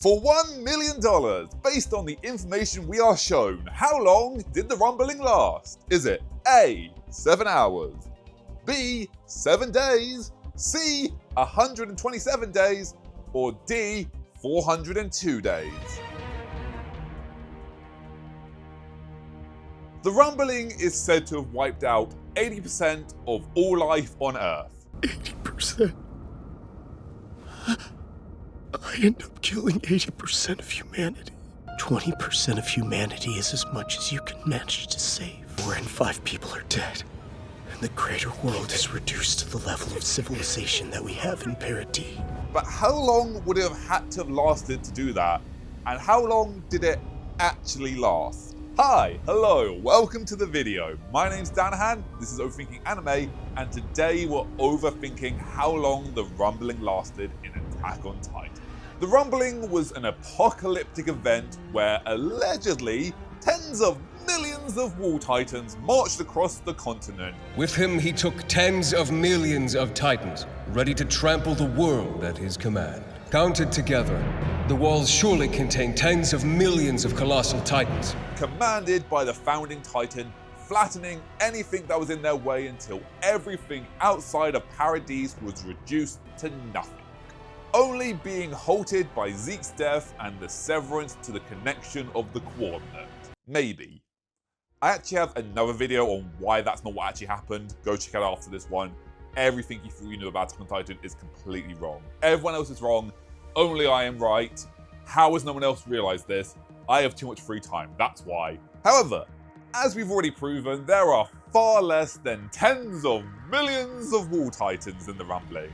For $1 million, based on the information we are shown, how long did the rumbling last? Is it A, 7 hours, B, 7 days, C, 127 days, or D, 402 days? The rumbling is said to have wiped out 80% of all life on Earth. 80%? I end up killing 80% of humanity. 20% of humanity is as much as you can manage to save. 4 in 5 people are dead. And the greater world is reduced to the level of civilization that we have in Paradis. But how long would it have had to have lasted to do that? And how long did it actually last? Hi, hello, welcome to the video. My name's Danahan, this is Overthinking Anime, and today we're overthinking how long the rumbling lasted in Attack on Titan. The rumbling was an apocalyptic event where allegedly tens of millions of wall titans marched across the continent. With him he took tens of millions of titans, ready to trample the world at his command. Counted together, the walls surely contain tens of millions of colossal titans. Commanded by the founding titan, flattening anything that was in their way until everything outside of Paradis was reduced to nothing. Only being halted by Zeke's death and the severance to the connection of the coordinate. Maybe. I actually have another video on why that's not what actually happened. Go check it out after this one. Everything you thought you knew about Attack on Titan is completely wrong. Everyone else is wrong. Only I am right. How has no one else realized this? I have too much free time, that's why. However, as we've already proven, there are far less than tens of millions of wall titans in the rumbling.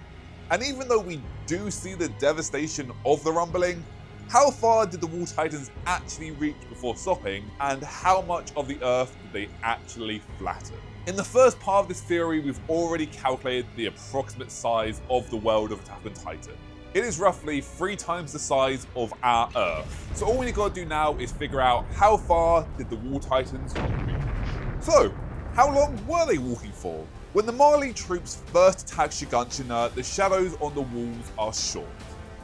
And even though we do see the devastation of the rumbling, how far did the wall titans actually reach before stopping, and how much of the earth did they actually flatten? In the first part of this theory, we've already calculated the approximate size of the world of Attack on Titan. It is roughly 3 times the size of our Earth. So all we got to do now is figure out how far did the wall titans reach. So, how long were they walking for? When the Marley troops first attack Shiganshina, the shadows on the walls are short.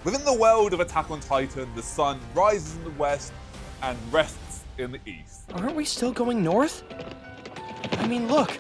Within the world of Attack on Titan, the sun rises in the west and rests in the east. Aren't we still going north? I mean, look,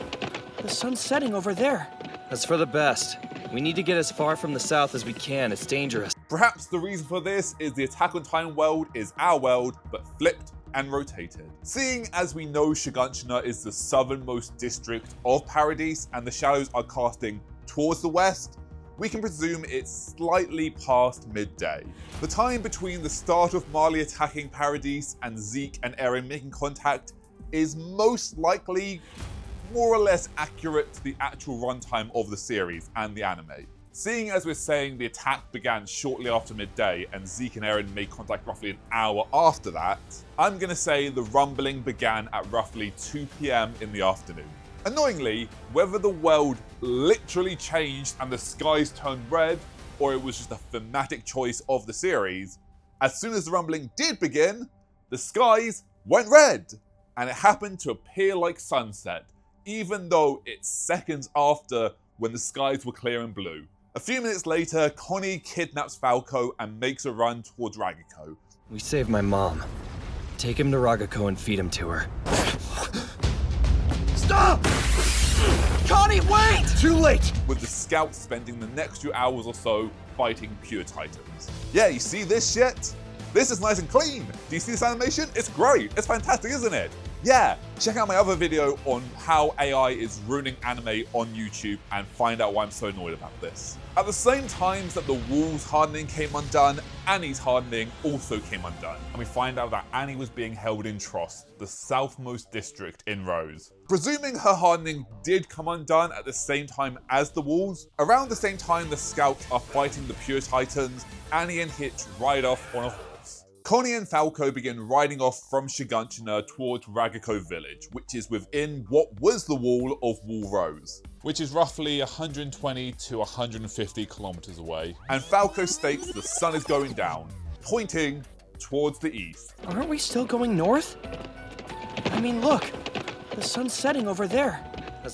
the sun's setting over there. That's for the best. We need to get as far from the south as we can. It's dangerous. Perhaps the reason for this is the Attack on Titan world is our world, but flipped and rotated. Seeing as we know Shiganshina is the southernmost district of Paradis and the shadows are casting towards the west, we can presume it's slightly past midday. The time between the start of Marley attacking Paradis and Zeke and Eren making contact is most likely more or less accurate to the actual runtime of the series and the anime. Seeing as we're saying the attack began shortly after midday and Zeke and Eren made contact roughly an hour after that, I'm gonna say the rumbling began at roughly 2 PM in the afternoon. Annoyingly, whether the world literally changed and the skies turned red, or it was just a thematic choice of the series, as soon as the rumbling did begin, the skies went red, and it happened to appear like sunset, even though it's seconds after when the skies were clear and blue. A few minutes later, Connie kidnaps Falco and makes a run towards Ragako. We saved my mom. Take him to Ragako and feed him to her. Stop! Connie, wait! Too late! With the scouts spending the next few hours or so fighting pure titans. Yeah, you see this shit? This is nice and clean. Do you see this animation? It's great. It's fantastic, isn't it? Yeah, check out my other video on how AI is ruining anime on YouTube and find out why I'm so annoyed about this. At the same time that the wall's hardening came undone, Annie's hardening also came undone. And we find out that Annie was being held in Trost, the southmost district in Rose. Presuming her hardening did come undone at the same time as the walls, around the same time the scouts are fighting the pure titans, Annie and Hitch ride off on a horse. Connie and Falco begin riding off from Shiganshina towards Ragako village, which is within what was the wall of Wall Rose, which is roughly 120 to 150 kilometers away. And Falco states the sun is going down, pointing towards the east. Aren't we still going north? I mean, look, the sun's setting over there.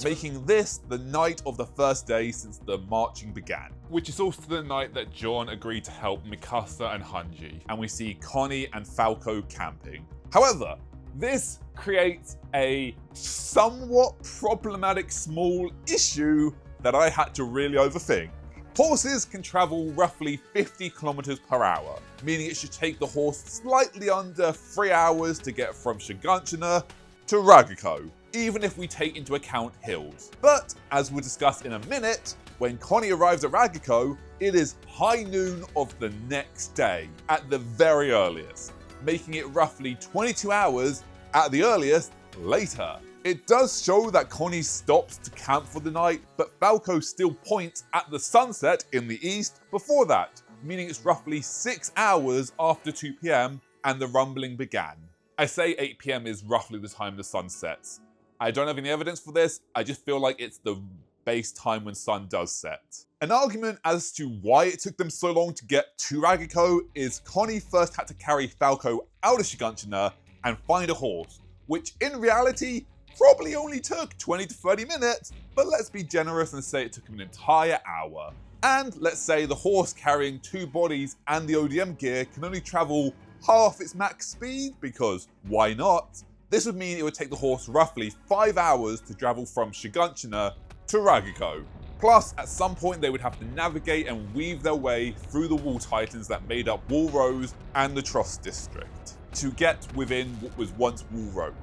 making this the night of the first day since the marching began. Which is also the night that John agreed to help Mikasa and Hanji, and we see Connie and Falco camping. However, this creates a somewhat problematic small issue that I had to really overthink. Horses can travel roughly 50 kilometers per hour, meaning it should take the horse slightly under 3 hours to get from Shiganshina to Ragako, even if we take into account hills. But, as we'll discuss in a minute, when Connie arrives at Ragako, it is high noon of the next day, at the very earliest, making it roughly 22 hours at the earliest later. It does show that Connie stops to camp for the night, but Falco still points at the sunset in the east before that, meaning it's roughly 6 hours after 2 PM and the rumbling began. I say 8 PM is roughly the time the sun sets. I don't have any evidence for this, I just feel like it's the base time when sun does set. An argument as to why it took them so long to get to Ragako is Connie first had to carry Falco out of Shiganshina and find a horse, which in reality probably only took 20 to 30 minutes, but let's be generous and say it took him an entire hour. And let's say the horse carrying 2 bodies and the ODM gear can only travel half its max speed, because why not? This would mean it would take the horse roughly 5 hours to travel from Shiganshina to Ragako. Plus, at some point they would have to navigate and weave their way through the wall titans that made up Wall Rose and the Trost district to get within what was once Wall Rose.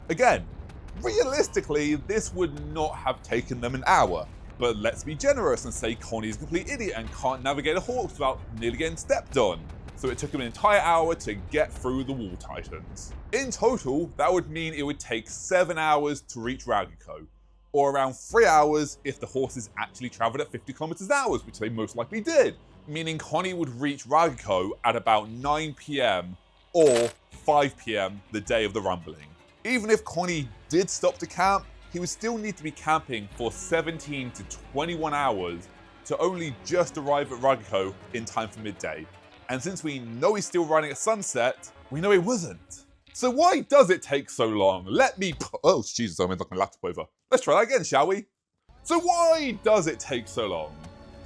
Again, realistically, this would not have taken them an hour, but let's be generous and say Connie's a complete idiot and can't navigate a horse without nearly getting stepped on. So it took him an entire hour to get through the wall titans. In total, that would mean it would take 7 hours to reach Ragako, or around 3 hours if the horses actually traveled at 50 kilometers an hour, which they most likely did, meaning Connie would reach Ragako at about 9 PM or 5 PM the day of the rumbling. Even if Connie did stop to camp, he would still need to be camping for 17 to 21 hours to only just arrive at Ragako in time for midday. And since we know he's still riding at sunset, we know he wasn't. So why does it take so long? Oh Jesus, I made like my laptop over. Let's try that again, shall we? So why does it take so long?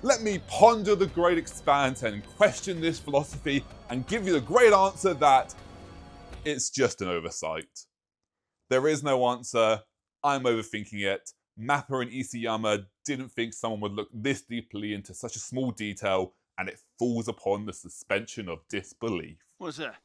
Let me ponder the great expanse and question this philosophy and give you the great answer that it's just an oversight. There is no answer. I'm overthinking it. Mappa and Isayama didn't think someone would look this deeply into such a small detail, and it falls upon the suspension of disbelief. What's that?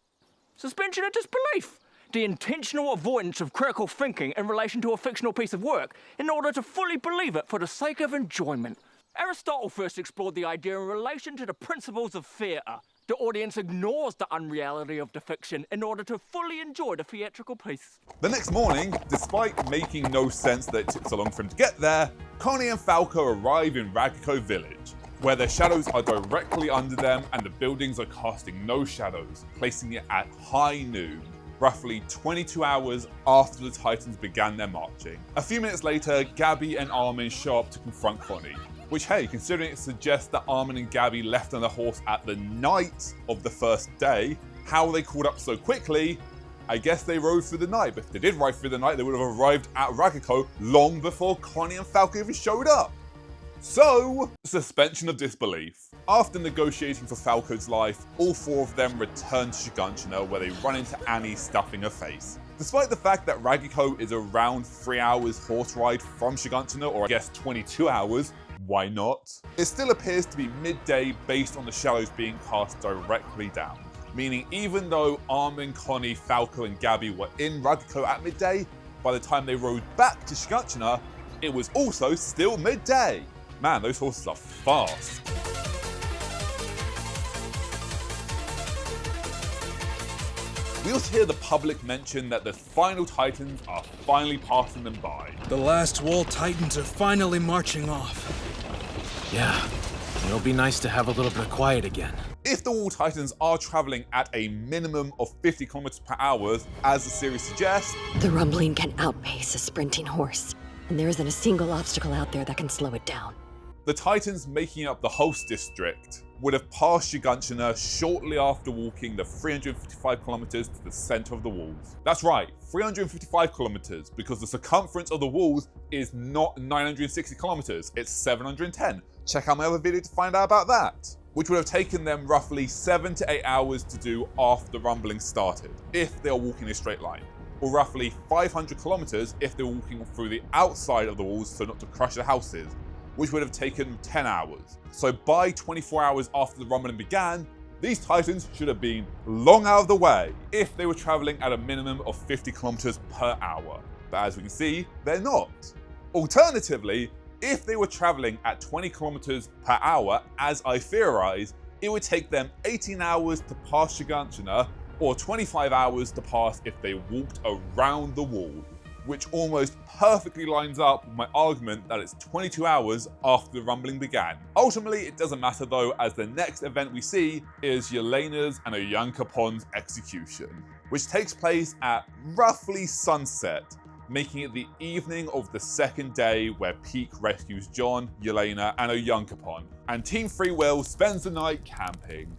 Suspension of disbelief! The intentional avoidance of critical thinking in relation to a fictional piece of work in order to fully believe it for the sake of enjoyment. Aristotle first explored the idea in relation to the principles of theatre. The audience ignores the unreality of the fiction in order to fully enjoy the theatrical piece. The next morning, despite making no sense that it took so long for him to get there, Connie and Falco arrive in Ragako Village, where their shadows are directly under them and the buildings are casting no shadows, placing it at high noon, roughly 22 hours after the Titans began their marching. A few minutes later, Gabby and Armin show up to confront Connie, which, hey, considering it suggests that Armin and Gabby left on the horse at the night of the first day, how they caught up so quickly, I guess they rode through the night, but if they did ride through the night, they would have arrived at Ragako long before Connie and Falco even showed up. So, suspension of disbelief. After negotiating for Falco's life, all 4 of them return to Shiganshina, where they run into Annie stuffing her face. Despite the fact that Ragako is around 3 hours horse ride from Shiganshina, or I guess 22 hours, why not? It still appears to be midday based on the shadows being cast directly down. Meaning even though Armin, Connie, Falco and Gabby were in Ragako at midday, by the time they rode back to Shiganshina, it was also still midday. Man, those horses are fast. We also hear the public mention that the final Titans are finally passing them by. The last Wall Titans are finally marching off. Yeah, it'll be nice to have a little bit of quiet again. If the Wall Titans are traveling at a minimum of 50 kilometers per hour, as the series suggests, the rumbling can outpace a sprinting horse, and there isn't a single obstacle out there that can slow it down. The Titans making up the host district would have passed Shiganshina shortly after walking the 355 kilometers to the center of the walls. That's right, 355 kilometers, because the circumference of the walls is not 960 kilometers, it's 710. Check out my other video to find out about that. Which would have taken them roughly 7 to 8 hours to do after the rumbling started, if they are walking a straight line. Or roughly 500 kilometers if they're walking through the outside of the walls so not to crush the houses, which would have taken 10 hours. So by 24 hours after the rumbling began, these Titans should have been long out of the way if they were traveling at a minimum of 50 kilometers per hour. But as we can see, they're not. Alternatively, if they were traveling at 20 kilometers per hour, as I theorize, it would take them 18 hours to pass Shiganshina, or 25 hours to pass if they walked around the wall, which almost perfectly lines up with my argument that it's 22 hours after the rumbling began. Ultimately, it doesn't matter though, as the next event we see is Yelena's and Oyankapon's execution, which takes place at roughly sunset, making it the evening of the second day where Peak rescues John, Yelena, and Oyankapon, and Team Free Will spends the night camping.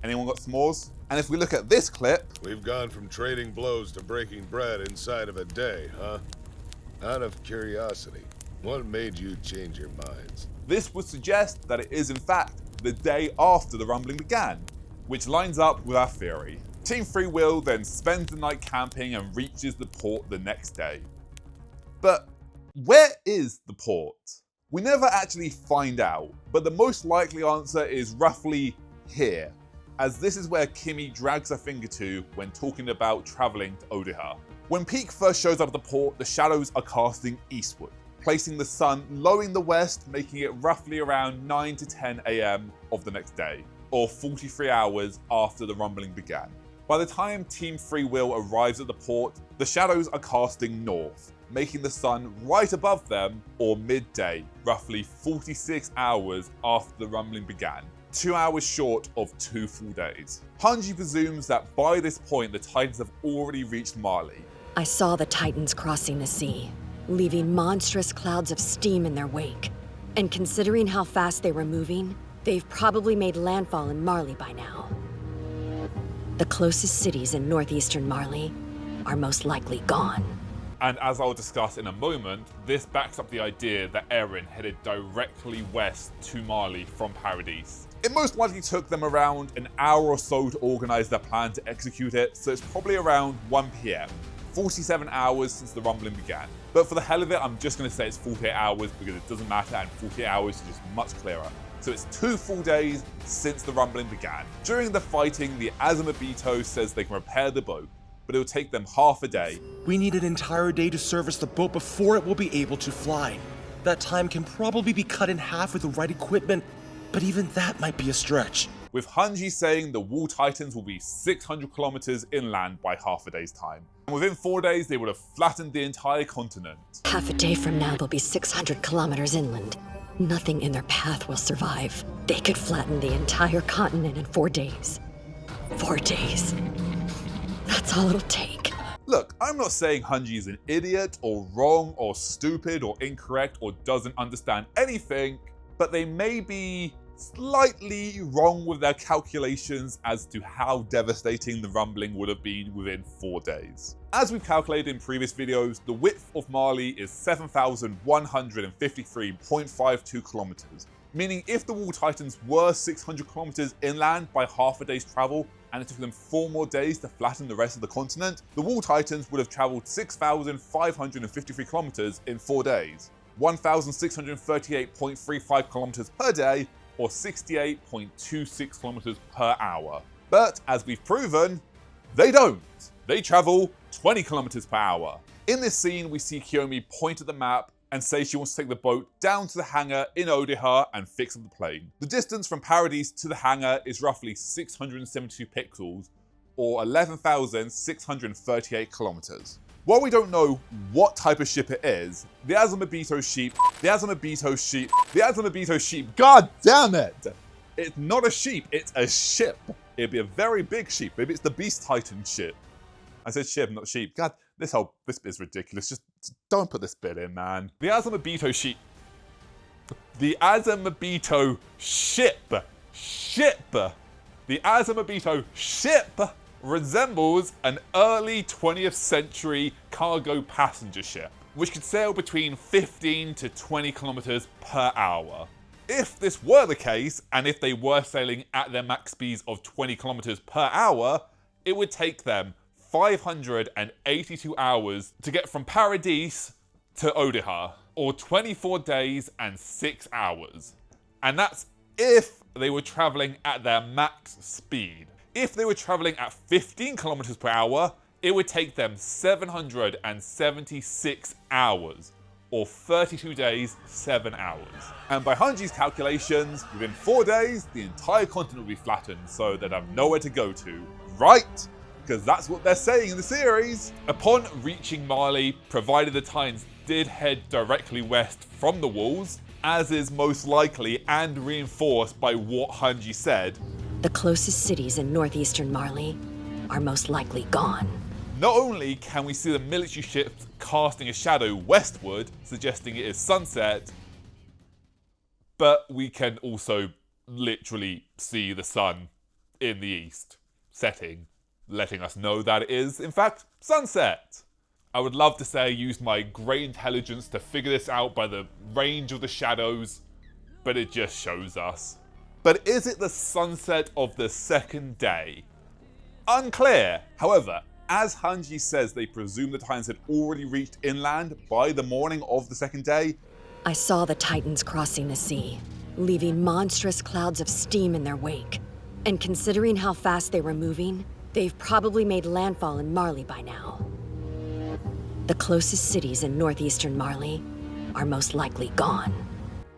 Anyone got s'mores? And if we look at this clip... We've gone from trading blows to breaking bread inside of a day, huh? Out of curiosity, what made you change your minds? This would suggest that it is in fact the day after the rumbling began, which lines up with our theory. Team Free Will then spends the night camping and reaches the port the next day. But where is the port? We never actually find out, but the most likely answer is roughly here, as this is where Kimmy drags her finger to when talking about traveling to Otaku. When Peak first shows up at the port, the shadows are casting eastward, placing the sun low in the west, making it roughly around 9 to 10 AM of the next day, or 43 hours after the rumbling began. By the time Team Free Will arrives at the port, the shadows are casting north, making the sun right above them, or midday, roughly 46 hours after the rumbling began. 2 hours short of 2 full days. Hanji presumes that by this point the Titans have already reached Marley. I saw the Titans crossing the sea, leaving monstrous clouds of steam in their wake. And considering how fast they were moving, they've probably made landfall in Marley by now. The closest cities in northeastern Marley are most likely gone. And as I'll discuss in a moment, this backs up the idea that Eren headed directly west to Marley from Paradise. It most likely took them around an hour or so to organize their plan to execute it, so it's probably around 1 PM. 47 hours since the rumbling began. But for the hell of it, I'm just going to say it's 48 hours because it doesn't matter, and 48 hours is just much clearer. So it's 2 full days since the rumbling began. During the fighting, the Azumabito says they can repair the boat, but it'll take them half a day. We need an entire day to service the boat before it will be able to fly. That time can probably be cut in half with the right equipment, but even that might be a stretch. With Hanji saying the Wall Titans will be 600 kilometers inland by half a day's time. And within 4 days, they would have flattened the entire continent. Half a day from now, they'll be 600 kilometers inland. Nothing in their path will survive. They could flatten the entire continent in 4 days. 4 days. That's all it'll take. Look, I'm not saying Hanji is an idiot or wrong or stupid or incorrect or doesn't understand anything, but they may be slightly wrong with their calculations as to how devastating the rumbling would have been within 4 days. As we've calculated in previous videos, the width of Marley is 7,153.52 kilometers, meaning if the Wall Titans were 600 kilometers inland by half a day's travel, and it took them 4 more days to flatten the rest of the continent, the Wall Titans would have traveled 6,553 kilometers in 4 days, 1,638.35 kilometers per day, or 68.26 kilometers per hour. But as we've proven, they don't. They travel 20 kilometers per hour. In this scene, we see Kiyomi point at the map and say she wants to take the boat down to the hangar in Otaku and fix up the plane. The distance from Paradise to the hangar is roughly 672 pixels, or 11,638 kilometers. While we don't know what type of ship it is, the Azumabito sheep, god damn it! It's not a sheep, it's a ship. It'd be a very big sheep. Maybe it's the Beast Titan ship. I said ship, not sheep. God, this bit is ridiculous. Just don't put this bit in, man. The Azumabito sheep. The Azumabito ship. The Azumabito ship resembles an early 20th century cargo passenger ship, which could sail between 15 to 20 kilometers per hour. If this were the case, and if they were sailing at their max speeds of 20 kilometers per hour, it would take them 582 hours to get from Paradise to Otaku, or 24 days and 6 hours. And that's if they were traveling at their max speed. If they were traveling at 15 kilometers per hour, it would take them 776 hours, or 32 days, 7 hours. And by Hanji's calculations, within 4 days, the entire continent would be flattened, so they'd have nowhere to go to. Right? Because that's what they're saying in the series. Upon reaching Mali, provided the Titans did head directly west from the walls, as is most likely and reinforced by what Hanji said, the closest cities in northeastern Mali are most likely gone. Not only can we see the military ships casting a shadow westward, suggesting it is sunset, but we can also literally see the sun in the east setting, letting us know that it is, in fact, sunset. I would love to say I used my great intelligence to figure this out by the range of the shadows, but it just shows us. But is it the sunset of the second day? Unclear. However, as Hanji says they presume the Titans had already reached inland by the morning of the second day. I saw the Titans crossing the sea, leaving monstrous clouds of steam in their wake. And considering how fast they were moving, they've probably made landfall in Mali by now. The closest cities in northeastern Mali are most likely gone.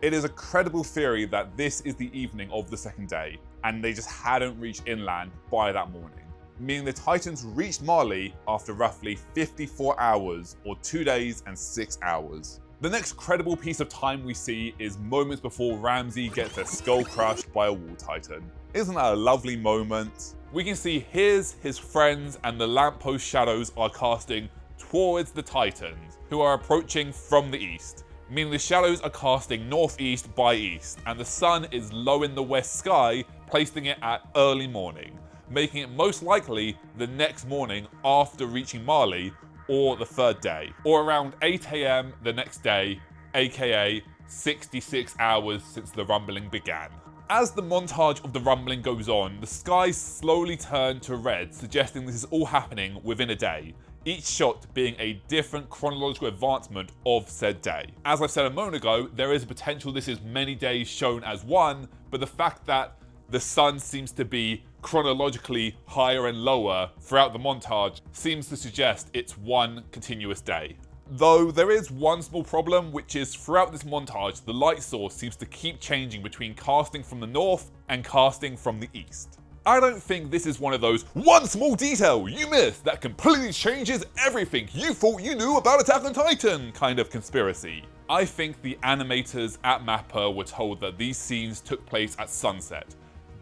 It is a credible theory that this is the evening of the second day, and they just hadn't reached inland by that morning, meaning the Titans reached Mali after roughly 54 hours, or 2 days and 6 hours. The next credible piece of time we see is moments before Ramsey gets her skull crushed by a wall titan. Isn't that a lovely moment? We can see his friends, and the lamppost shadows are casting towards the Titans, who are approaching from the east, meaning the shadows are casting northeast by east, and the sun is low in the west sky, placing it at early morning, making it most likely the next morning after reaching Mali, or the third day, or around 8 AM the next day, aka 66 hours since the rumbling began. As the montage of the rumbling goes on, the skies slowly turn to red, suggesting this is all happening within a day, each shot being a different chronological advancement of said day. As I said a moment ago, there is a potential this is many days shown as one, but the fact that the sun seems to be chronologically higher and lower throughout the montage seems to suggest it's one continuous day. Though there is one small problem, which is throughout this montage, the light source seems to keep changing between casting from the north and casting from the east. I don't think this is one of those one small detail you missed that completely changes everything you thought you knew about Attack on Titan kind of conspiracy. I think the animators at MAPPA were told that these scenes took place at sunset,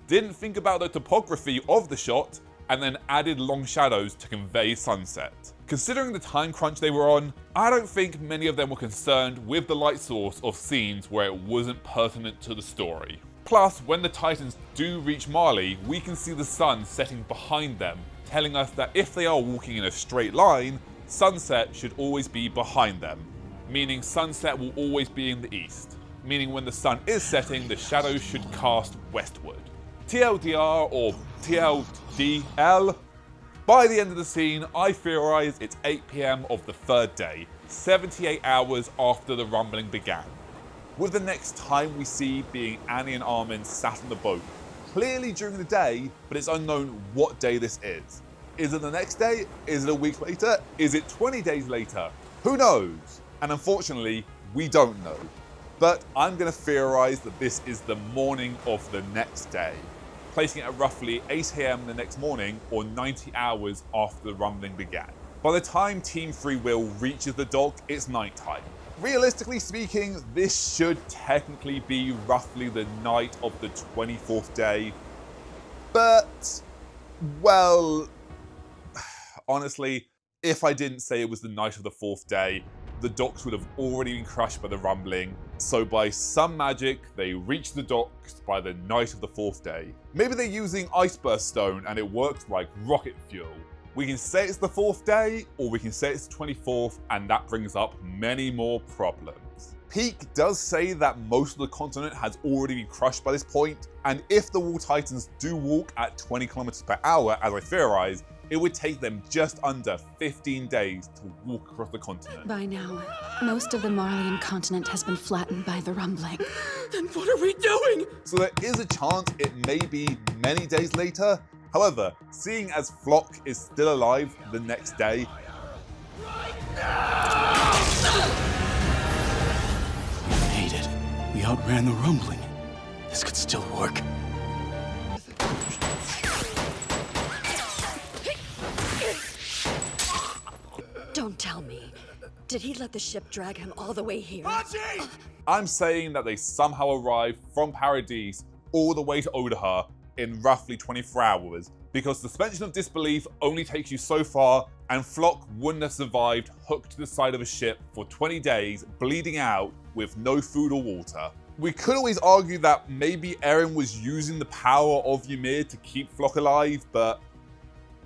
didn't think about the topography of the shot, and then added long shadows to convey sunset. Considering the time crunch they were on, I don't think many of them were concerned with the light source of scenes where it wasn't pertinent to the story. Plus, when the Titans do reach Mali, we can see the sun setting behind them, telling us that if they are walking in a straight line, sunset should always be behind them, meaning sunset will always be in the east, meaning when the sun is setting, the shadows should cast westward. TLDR or TLDL. By the end of the scene, I theorise it's 8 PM of the third day, 78 hours after the rumbling began, with the next time we see being Annie and Armin sat on the boat, clearly during the day, but it's unknown what day this is. Is it the next day? Is it a week later? Is it 20 days later? Who knows? And unfortunately, we don't know. But I'm going to theorise that this is the morning of the next day, placing it at roughly 8 AM the next morning, or 90 hours after the rumbling began. By the time Team Free Will reaches the dock, it's nighttime. Realistically speaking, this should technically be roughly the night of the 24th day. But, well, honestly, if I didn't say it was the night of the 4th day, the docks would have already been crushed by the rumbling. So by some magic, they reach the docks by the night of the 4th day. Maybe they're using iceburst stone and it works like rocket fuel. We can say it's the 4th day, or we can say it's the 24th, and that brings up many more problems. Peak does say that most of the continent has already been crushed by this point, and if the Wall Titans do walk at 20 kilometers per hour, as I theorize, it would take them just under 15 days to walk across the continent. By now, most of the Marleyan continent has been flattened by the rumbling. Then what are we doing? So there is a chance it may be many days later. However, seeing as Flock is still alive the next day, We made it. We outran the rumbling. This could still work. Don't tell me. Did he let the ship drag him all the way here? I'm saying that they somehow arrived from Paradise all the way to Otaku in roughly 24 hours, because suspension of disbelief only takes you so far, and Flock wouldn't have survived hooked to the side of a ship for 20 days, bleeding out with no food or water. We could always argue that maybe Eren was using the power of Ymir to keep Flock alive, but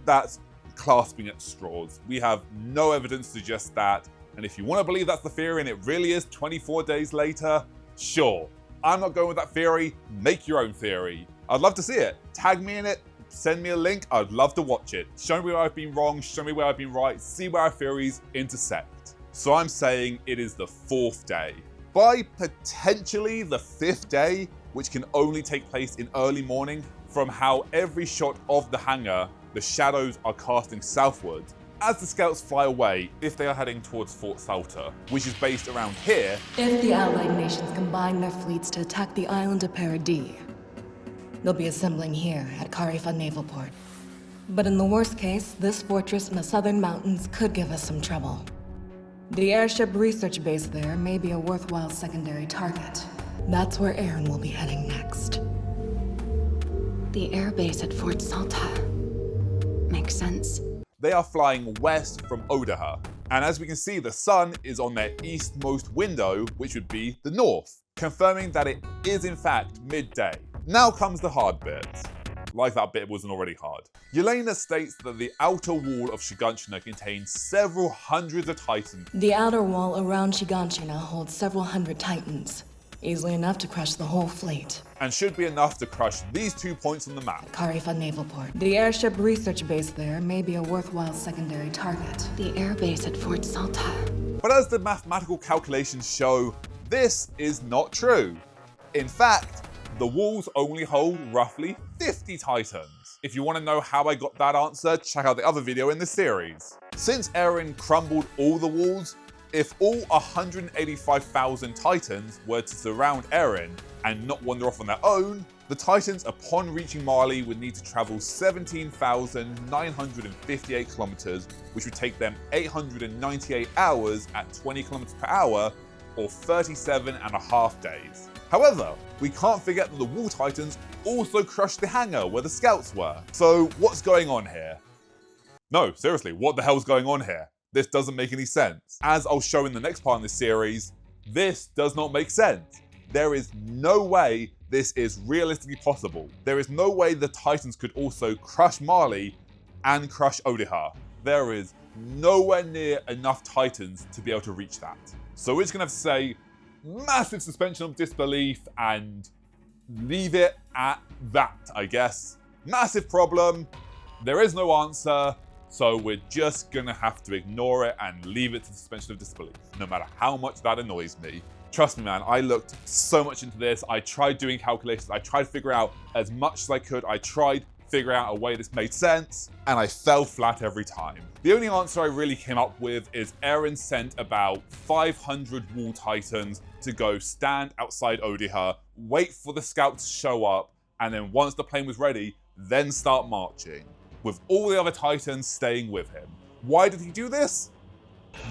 that's clasping at straws. We have no evidence to suggest that, and if you want to believe that's the theory and it really is 24 days later, sure. I'm not going with that theory. Make your own theory. I'd love to see it. Tag me in it. Send me a link. I'd love to watch it. Show me where I've been wrong. Show me where I've been right. See where our theories intersect. So I'm saying it is the 4th day. By potentially the 5th day, which can only take place in early morning, from how every shot of the hangar, the shadows are casting southwards as the scouts fly away if they are heading towards Fort Salter, which is based around here. If the Allied nations combine their fleets to attack the island of Paradis, they'll be assembling here at Karifa Naval Port. But in the worst case, this fortress in the southern mountains could give us some trouble. The airship research base there may be a worthwhile secondary target. That's where Eren will be heading next. The airbase at Fort Salta. Makes sense. They are flying west from Otaku, and as we can see, the sun is on their eastmost window, which would be the north, confirming that it is in fact midday. Now comes the hard bits. Like that bit wasn't already hard. Yelena states that the outer wall of Shiganshina contains several hundreds of titans. The outer wall around Shiganshina holds several hundred titans, easily enough to crush the whole fleet. And should be enough to crush these 2 points on the map. Karifa Naval Port. The airship research base there may be a worthwhile secondary target. The airbase at Fort Salta. But as the mathematical calculations show, this is not true. In fact, the walls only hold roughly 50 titans. If you want to know how I got that answer, check out the other video in this series. Since Eren crumbled all the walls, if all 185,000 titans were to surround Eren and not wander off on their own, the titans upon reaching Marley would need to travel 17,958 kilometers, which would take them 898 hours at 20 kilometers per hour, or 37.5 days. However, we can't forget that the Wall Titans also crushed the hangar where the scouts were. So what's going on here? No, seriously, what the hell's going on here? This doesn't make any sense. As I'll show in the next part in this series, this does not make sense. There is no way this is realistically possible. There is no way the Titans could also crush Marley and crush Otaku. There is nowhere near enough Titans to be able to reach that. So we're just gonna have to say massive suspension of disbelief and leave it at that, I guess. Massive problem. There is no answer. So we're just gonna have to ignore it and leave it to suspension of disbelief, no matter how much that annoys me. Trust me, man, I looked so much into this. I tried doing calculations. I tried to figure out as much as I could. I tried figuring out a way this made sense, and I fell flat every time. The only answer I really came up with is Eren sent about 500 Wall Titans to go stand outside Otaku, wait for the scouts to show up, and then once the plane was ready, then start marching, with all the other Titans staying with him. Why did he do this?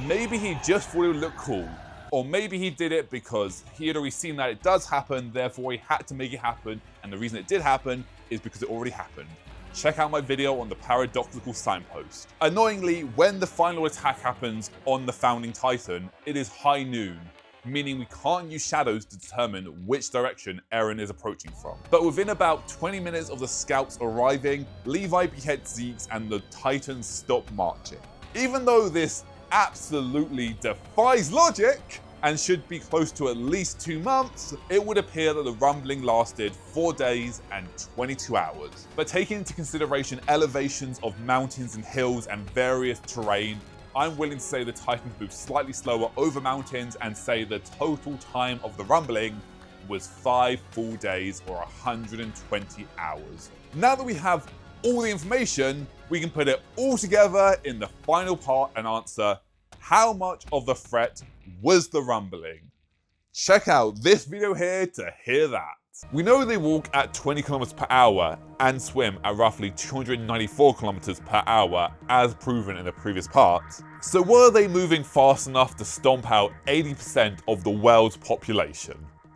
Maybe he just thought it would look cool. Or maybe he did it because he had already seen that it does happen, therefore he had to make it happen, and the reason it did happen is because it already happened. check out my video on the paradoxical signpost. Annoyingly, when the final attack happens on the Founding Titan, it is high noon, meaning we can't use shadows to determine which direction Eren is approaching from. But within about 20 minutes of the scouts arriving, Levi beheads Zeke and the Titans stop marching. Even though this absolutely defies logic, and should be close to at least 2 months, it would appear that the rumbling lasted 4 days and 22 hours. But taking into consideration elevations of mountains and hills and various terrain, I'm willing to say the Titans moved slightly slower over mountains and say the total time of the rumbling was 5 full days or 120 hours. Now that we have all the information, we can put it all together in the final part and answer how much of the threat was the rumbling. Check out this video here to hear that. We know they walk at 20 kilometers per hour and swim at roughly 294 kilometers per hour as proven in the previous part. So were they moving fast enough to stomp out 80% of the world's population?